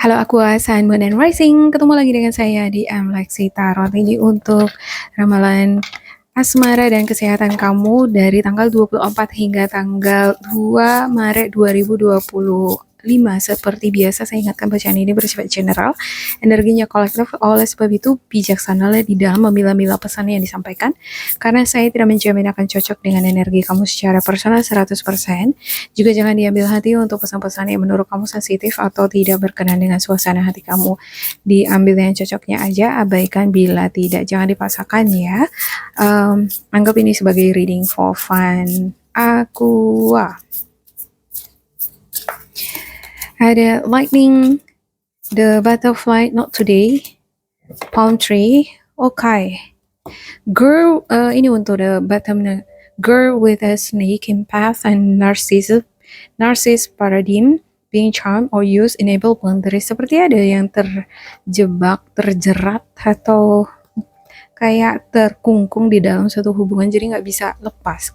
Halo Aqua, Sun, Moon, and Rising. Ketemu lagi dengan saya di Lexi Tarot. Ini untuk ramalan asmara dan kesehatan kamu dari tanggal 24 hingga tanggal 2 Maret 2025. Seperti biasa saya ingatkan bacaan ini bersifat general, energinya kolektif, oleh sebab itu bijaksanalah di dalam memilah-milah pesan yang disampaikan, karena saya tidak menjamin akan cocok dengan energi kamu secara personal 100%. Juga jangan diambil hati untuk pesan-pesan yang menurut kamu sensitif atau tidak berkenan dengan suasana hati kamu. Diambil yang cocoknya aja, abaikan bila tidak. Jangan dipaksakan ya. Anggap ini sebagai reading for fun. Aqua. Ada lightning, the butterfly, not today, palm tree, okay. Girl, ini untuk the bottom, girl with a snake in path and narcissus paradigm, being charmed or used enable boundaries. Seperti ada yang terjebak, terjerat, atau kayak terkungkung di dalam suatu hubungan, jadi nggak bisa lepas.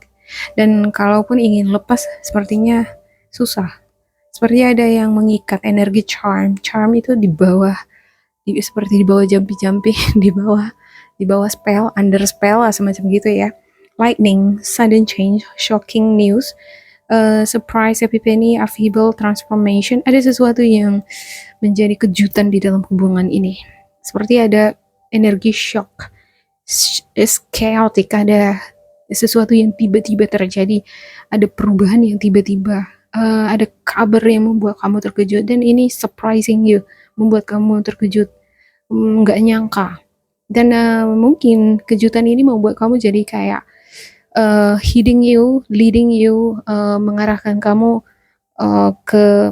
Dan kalaupun ingin lepas, sepertinya susah. Seperti ada yang mengikat energi charm itu di bawah, seperti di bawah jumpy di bawah spell, under spell, semacam gitu ya. Lightning, sudden change, shocking news, surprise, epiphany, upheaval, transformation. Ada sesuatu yang menjadi kejutan di dalam hubungan ini. Seperti ada energi shock, chaotic, ada sesuatu yang tiba-tiba terjadi, ada perubahan yang tiba-tiba, ada kabar yang membuat kamu terkejut, dan ini surprising you, membuat kamu terkejut, nggak nyangka. Dan mungkin kejutan ini membuat kamu jadi kayak leading you, mengarahkan kamu ke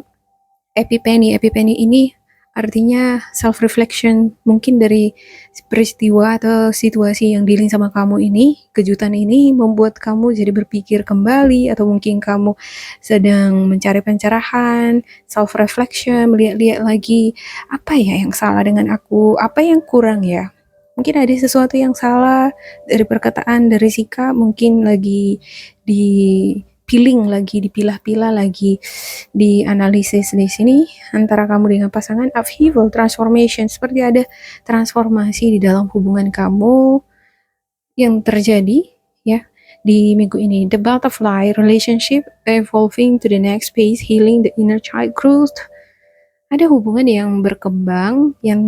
epiphany. Epiphany ini artinya self reflection, mungkin dari peristiwa atau situasi yang dealing sama kamu ini. Kejutan ini membuat kamu jadi berpikir kembali, atau mungkin kamu sedang mencari pencerahan, self reflection, melihat-lihat lagi, apa ya yang salah dengan aku, apa yang kurang ya. Mungkin ada sesuatu yang salah dari perkataan, dari sikap, mungkin lagi dipilah-pilah lagi, dianalisis di sini antara kamu dengan pasangan. Upheaval, transformation, seperti ada transformasi di dalam hubungan kamu yang terjadi ya di minggu ini. The butterfly, relationship evolving to the next phase, healing the inner child growth. Ada hubungan yang berkembang, yang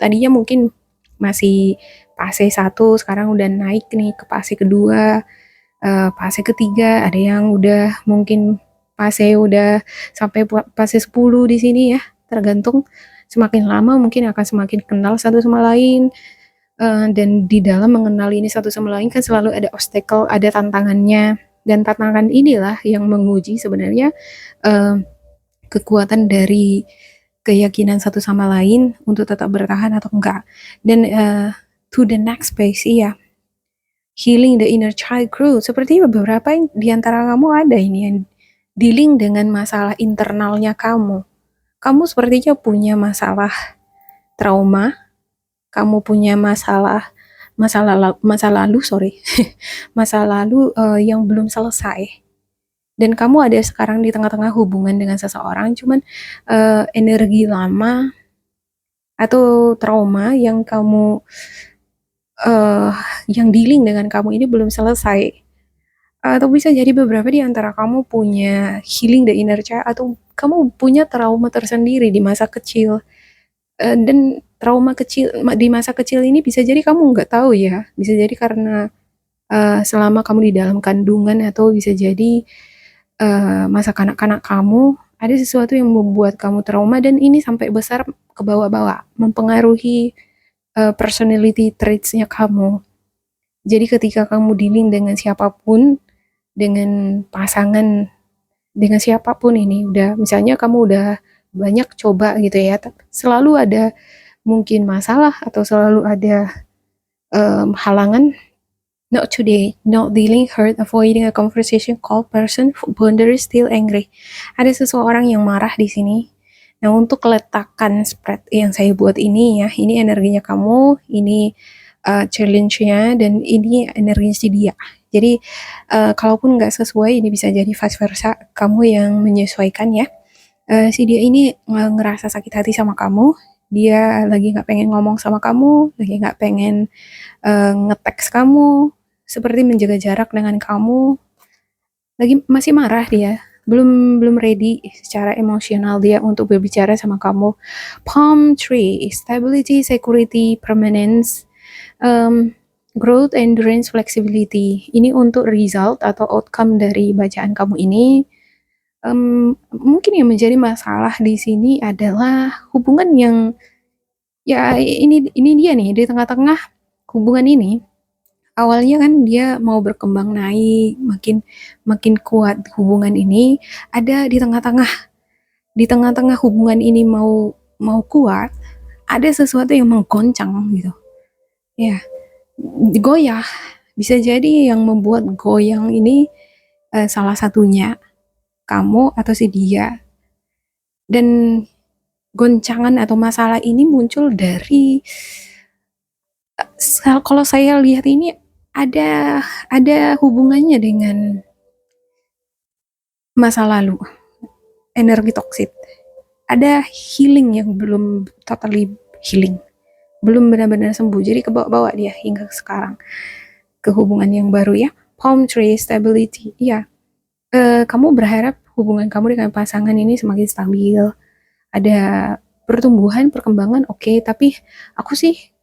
tadinya mungkin masih fase 1, sekarang udah naik nih ke fase kedua, fase ketiga, ada yang udah mungkin fase udah sampai fase 10 di sini ya, tergantung. Semakin lama mungkin akan semakin kenal satu sama lain, dan di dalam mengenal ini satu sama lain kan selalu ada obstacle, ada tantangannya, dan tantangan inilah yang menguji sebenarnya kekuatan dari keyakinan satu sama lain untuk tetap bertahan atau enggak. Dan to the next phase, iya, healing the inner child growth. Seperti beberapa yang di antara kamu ada ini yang dealing dengan masalah internalnya kamu. Kamu sepertinya punya masalah trauma, kamu punya masa lalu yang belum selesai. Dan kamu ada sekarang di tengah-tengah hubungan dengan seseorang, cuman energi lama atau trauma yang kamu yang dealing dengan kamu ini belum selesai. Atau bisa jadi beberapa di antara kamu punya healing the inner child, atau kamu punya trauma tersendiri di masa kecil. Dan trauma kecil di masa kecil ini bisa jadi kamu nggak tahu ya, bisa jadi karena selama kamu di dalam kandungan, atau bisa jadi masa kanak-kanak kamu ada sesuatu yang membuat kamu trauma, dan ini sampai besar ke bawah-bawah, mempengaruhi personality traits-nya kamu. Jadi ketika kamu dealing dengan siapapun, dengan pasangan, dengan siapapun ini, misalnya kamu udah banyak coba gitu ya, selalu ada mungkin masalah, atau selalu ada halangan. Not today, not dealing, hurt, avoiding a conversation, call person, boundaries, still angry. Ada seseorang yang marah di sini. Nah, untuk letakkan spread yang saya buat ini ya, ini energinya kamu, ini challenge-nya, dan ini energinya si dia. Jadi, kalaupun nggak sesuai, ini bisa jadi vice versa, kamu yang menyesuaikan ya. Si dia ini ngerasa sakit hati sama kamu, dia lagi nggak pengen ngomong sama kamu, lagi nggak pengen nge-text kamu, seperti menjaga jarak dengan kamu, lagi masih marah dia, belum belum ready secara emosional dia untuk berbicara sama kamu. Palm tree, stability, security, permanence, um, growth, endurance, flexibility. Ini untuk result atau outcome dari bacaan kamu ini. Mungkin yang menjadi masalah di sini adalah hubungan yang, ya ini dia nih di tengah-tengah hubungan ini. Awalnya kan dia mau berkembang naik, makin makin kuat hubungan ini. Ada di tengah-tengah hubungan ini mau mau kuat, ada sesuatu yang menggoncang gitu. Ya, goyah. Bisa jadi yang membuat goyang ini salah satunya kamu atau si dia. Dan goncangan atau masalah ini muncul dari, kalau saya lihat ini ada hubungannya dengan masa lalu, energi toksik. Ada healing yang belum totally healing, belum benar-benar sembuh. Jadi kebawa-bawa dia hingga sekarang ke hubungan yang baru ya. Palm tree stability. Iya, kamu berharap hubungan kamu dengan pasangan ini semakin stabil, ada pertumbuhan, perkembangan, oke. Tapi aku sih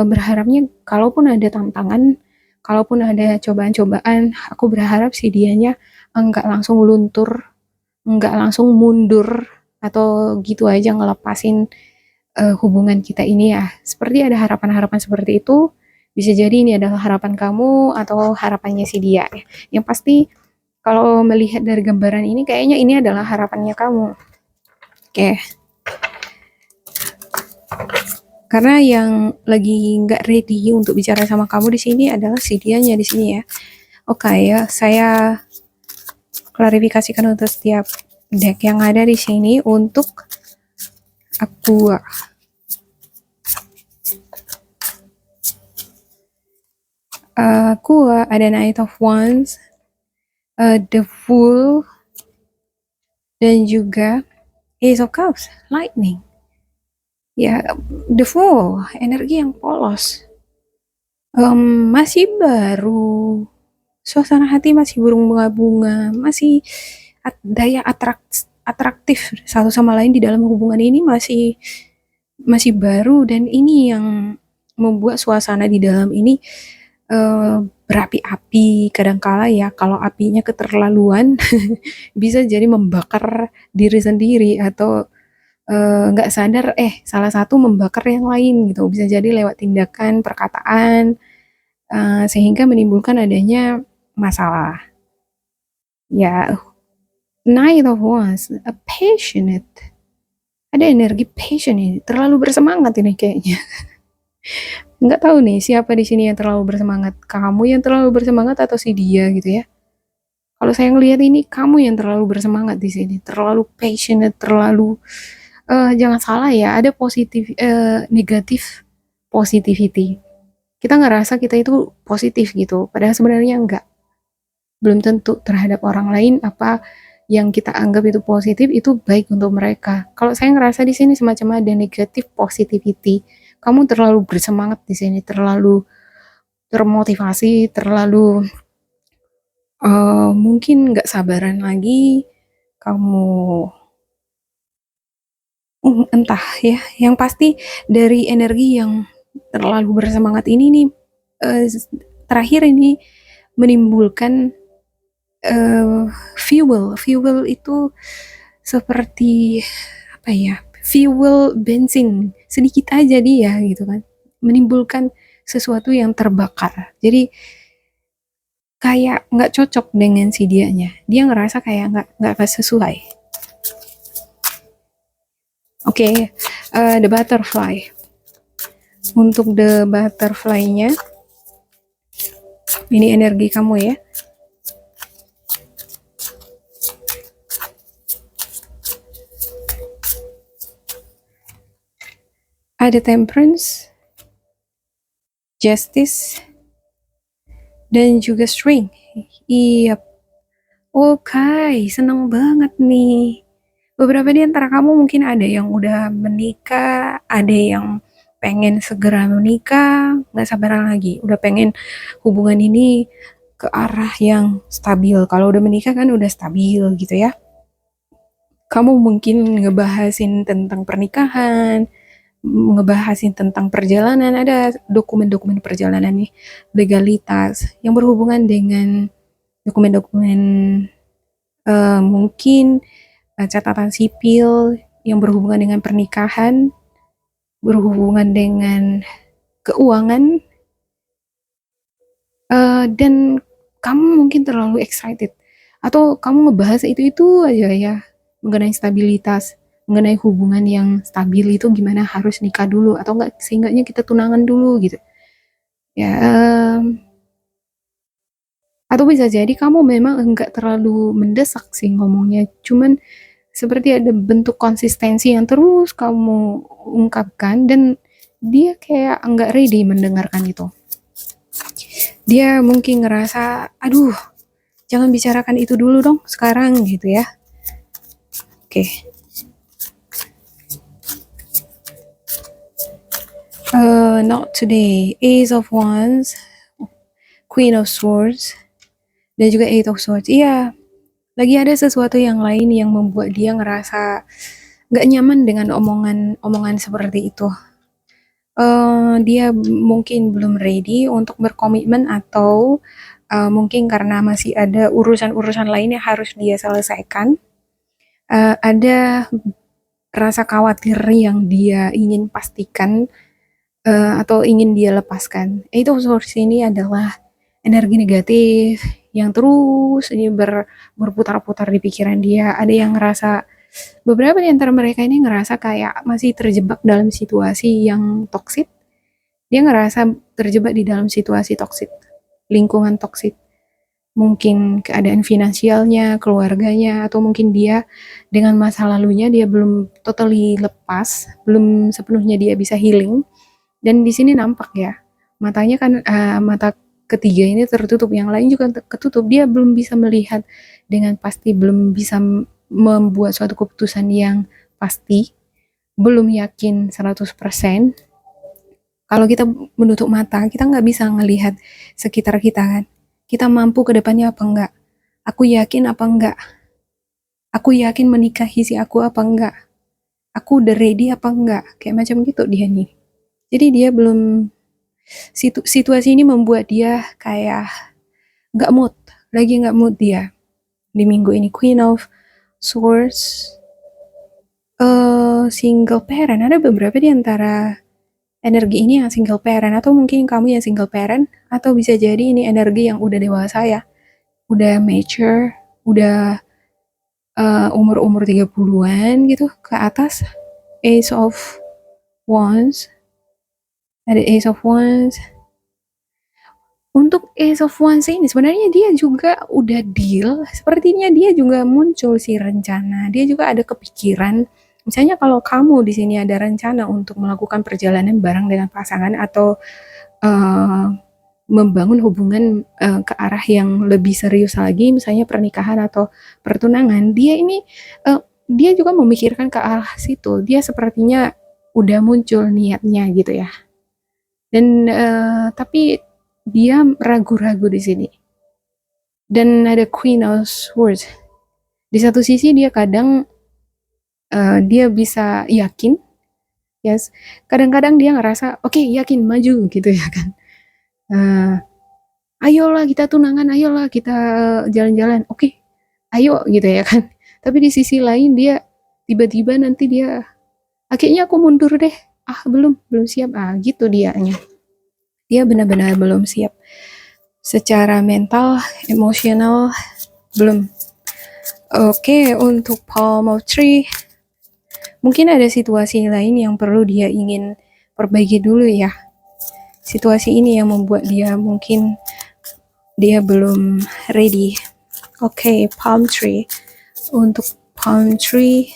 berharapnya kalaupun ada tantangan, kalaupun ada cobaan-cobaan, aku berharap si dianya enggak langsung luntur, enggak langsung mundur, atau gitu aja ngelepasin hubungan kita ini ya. Seperti ada harapan-harapan seperti itu, bisa jadi ini adalah harapan kamu atau harapannya si dia ya. Yang pasti kalau melihat dari gambaran ini kayaknya ini adalah harapannya kamu. Oke. Karena yang lagi nggak ready untuk bicara sama kamu di sini adalah si dianya di sini ya. Oke ya, saya klarifikasikan untuk setiap deck yang ada di sini untuk Aqua. Aqua ada Knight of Wands, The Fool, dan juga Ace of Cups, Lightning. Ya, The Fool, energi yang polos. Masih baru, suasana hati masih burung bunga-bunga, masih daya atraktif satu sama lain di dalam hubungan ini masih masih baru, dan ini yang membuat suasana di dalam ini berapi-api. Kadangkala ya kalau apinya keterlaluan bisa jadi membakar diri sendiri, atau nggak sadar salah satu membakar yang lain gitu, bisa jadi lewat tindakan, perkataan, sehingga menimbulkan adanya masalah ya. Knight of Wands, a passionate, ada energi passion ini, terlalu bersemangat ini kayaknya. Nggak tahu nih siapa di sini yang terlalu bersemangat, kamu yang terlalu bersemangat atau si dia gitu ya. Kalau saya ngelihat ini kamu yang terlalu bersemangat di sini, terlalu passionate, terlalu jangan salah ya, ada positif, negatif, positivity. Kita ngerasa kita itu positif gitu, padahal sebenarnya enggak. Belum tentu terhadap orang lain apa yang kita anggap itu positif itu baik untuk mereka. Kalau saya ngerasa di sini semacam ada negatif positivity. Kamu terlalu bersemangat di sini, terlalu termotivasi, terlalu mungkin nggak sabaran lagi. Kamu entah ya, yang pasti dari energi yang terlalu bersemangat ini nih, terakhir ini menimbulkan fuel itu seperti apa ya, fuel bensin sedikit aja dia gitu kan, menimbulkan sesuatu yang terbakar. Jadi kayak nggak cocok dengan si dianya, dia ngerasa kayak nggak sesuai. Oke, the butterfly. Untuk the butterfly-nya, ini energi kamu ya. Ada temperance, justice, dan juga strength. Iya. Oke, seneng banget nih. Beberapa di antara kamu mungkin ada yang udah menikah, ada yang pengen segera menikah, nggak sabaran lagi, udah pengen hubungan ini ke arah yang stabil. Kalau udah menikah kan udah stabil gitu ya. Kamu mungkin ngebahasin tentang pernikahan, ngebahasin tentang perjalanan, ada dokumen-dokumen perjalanan nih, legalitas yang berhubungan dengan dokumen-dokumen mungkin catatan sipil yang berhubungan dengan pernikahan, berhubungan dengan keuangan, dan kamu mungkin terlalu excited atau kamu ngebahas itu aja ya mengenai stabilitas, mengenai hubungan yang stabil itu gimana harus nikah dulu atau enggak seenggaknya kita tunangan dulu gitu. Ya, atau bisa jadi kamu memang enggak terlalu mendesak sih ngomongnya, cuman seperti ada bentuk konsistensi yang terus kamu ungkapkan dan dia kayak enggak ready mendengarkan itu. Dia mungkin ngerasa, aduh, jangan bicarakan itu dulu dong sekarang gitu ya. Oke. Not today. Ace of Wands, Queen of Swords, dan juga Eight of Swords. Iya, lagi ada sesuatu yang lain yang membuat dia ngerasa gak nyaman dengan omongan seperti itu. Dia mungkin belum ready untuk berkomitmen atau mungkin karena masih ada urusan-urusan lain yang harus dia selesaikan. Ada rasa khawatir yang dia ingin pastikan atau ingin dia lepaskan. Itu source ini adalah energi negatif yang terus ini berputar-putar di pikiran dia. Ada yang ngerasa, beberapa di antara mereka ini ngerasa kayak masih terjebak dalam situasi yang toksik. Dia ngerasa terjebak di dalam situasi toksik, lingkungan toksik. Mungkin keadaan finansialnya, keluarganya, atau mungkin dia dengan masa lalunya dia belum totally lepas, belum sepenuhnya dia bisa healing. Dan di sini nampak ya, matanya kan mata ketiga ini tertutup, yang lain juga ketutup. Dia belum bisa melihat dengan pasti, belum bisa membuat suatu keputusan yang pasti, belum yakin 100%. Kalau kita menutup mata, kita nggak bisa ngelihat sekitar kita kan. Kita mampu ke depannya apa enggak? Aku yakin apa enggak? Aku yakin menikahi si aku apa enggak? Aku udah ready apa enggak? Kayak macam gitu dia nih. Jadi dia belum, situasi ini membuat dia kayak nggak mood, lagi nggak mood dia di minggu ini. Queen of Swords, single parent. Ada beberapa di antara energi ini yang single parent, atau mungkin kamu yang single parent, atau bisa jadi ini energi yang udah dewasa ya, udah mature, udah umur-umur 30-an gitu ke atas. Ace of Wands, ada Ace of Wands. Untuk Ace of Wands ini sebenarnya dia juga udah deal, sepertinya dia juga muncul sih rencana, dia juga ada kepikiran. Misalnya kalau kamu di sini ada rencana untuk melakukan perjalanan bareng dengan pasangan atau membangun hubungan ke arah yang lebih serius lagi, misalnya pernikahan atau pertunangan, dia ini dia juga memikirkan ke arah situ. Dia sepertinya udah muncul niatnya gitu ya. Dan tapi dia ragu-ragu di sini. Dan ada Queen of Swords. Di satu sisi dia kadang dia bisa yakin, yes. Kadang-kadang dia ngerasa, oke, yakin, maju gitu ya kan. Ayolah kita tunangan, ayolah kita jalan-jalan, oke, ayo gitu ya kan. Tapi di sisi lain dia tiba-tiba nanti dia, akhirnya aku mundur deh, belum siap, gitu dianya. Dia benar-benar belum siap. Secara mental, emosional, belum. Oke, untuk Palm of Tree, mungkin ada situasi lain yang perlu dia ingin perbaiki dulu ya. Situasi ini yang membuat dia mungkin dia belum ready. Oke, Palm Tree. Untuk Palm Tree,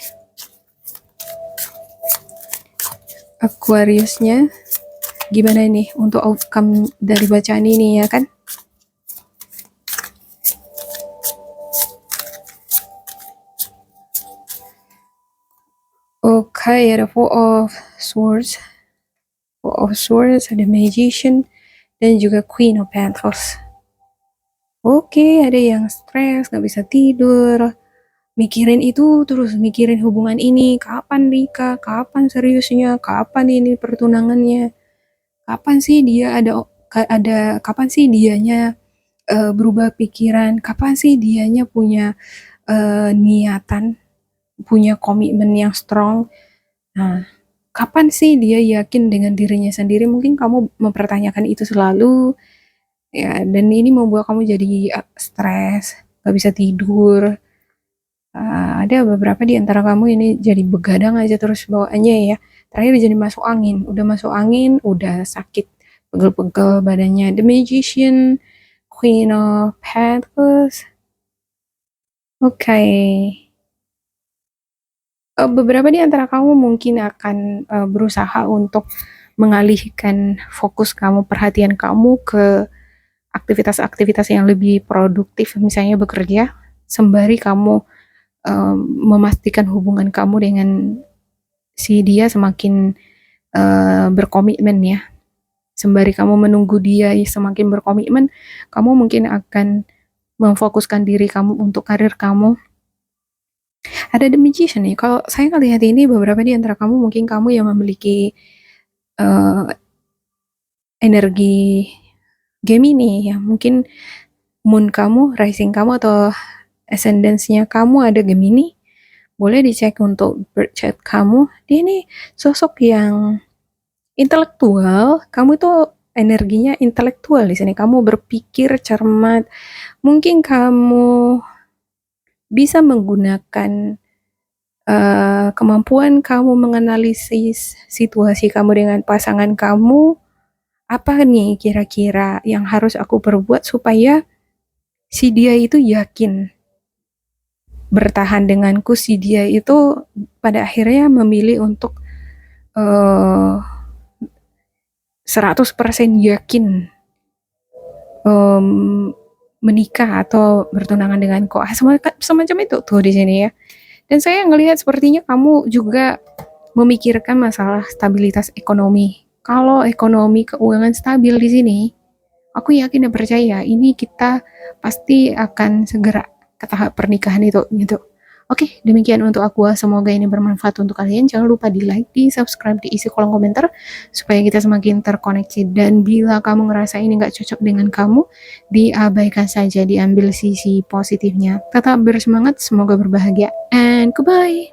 Aquariusnya, gimana nih untuk outcome dari bacaan ini ya kan? Okay, ada Four of Swords. Four of Swords, ada Magician, dan juga Queen of Pentacles. Oke, ada yang stres, gak bisa tidur, mikirin itu terus, mikirin hubungan ini, kapan nikah, kapan seriusnya, kapan ini pertunangannya, kapan sih dia kapan sih dianya berubah pikiran, kapan sih dianya punya niatan, punya komitmen yang strong. Nah, kapan sih dia yakin dengan dirinya sendiri? Mungkin kamu mempertanyakan itu selalu, ya, dan ini membuat kamu jadi stres, gak bisa tidur. Ada beberapa di antara kamu ini jadi begadang aja terus bawaannya ya. Terakhir jadi masuk angin, udah sakit, pegel-pegel badannya. The Magician, Queen of Pentacles. Oke. Beberapa di antara kamu mungkin akan berusaha untuk mengalihkan fokus kamu, perhatian kamu ke aktivitas-aktivitas yang lebih produktif, misalnya bekerja, sembari kamu memastikan hubungan kamu dengan si dia semakin berkomitmen ya. Sembari kamu menunggu dia semakin berkomitmen, kamu mungkin akan memfokuskan diri kamu untuk karir kamu. Ada The Magician nih. Kalau saya ngelihat ini beberapa di antara kamu mungkin kamu yang memiliki energi Gemini ya. Mungkin moon kamu, rising kamu atau ascendance-nya kamu ada Gemini. Boleh dicek untuk birth chart kamu. Dia ini sosok yang intelektual. Kamu tuh energinya intelektual di sini. Kamu berpikir cermat. Mungkin kamu bisa menggunakan kemampuan kamu menganalisis situasi kamu dengan pasangan kamu. Apa nih kira-kira yang harus aku perbuat supaya si dia itu yakin bertahan denganku, si dia itu pada akhirnya memilih untuk 100% yakin menikah atau bertunangan denganku. Semacam itu tuh di sini ya. Dan saya ngelihat sepertinya kamu juga memikirkan masalah stabilitas ekonomi. Kalau ekonomi keuangan stabil di sini, aku yakin dan percaya ini kita pasti akan segera ke tahap pernikahan itu gitu. Oke, demikian untuk aku. Semoga ini bermanfaat untuk kalian. Jangan lupa di like, di subscribe, diisi kolom komentar supaya kita semakin terkoneksi. Dan bila kamu ngerasa ini nggak cocok dengan kamu, diabaikan saja, diambil sisi positifnya. Tetap bersemangat, semoga berbahagia, and goodbye.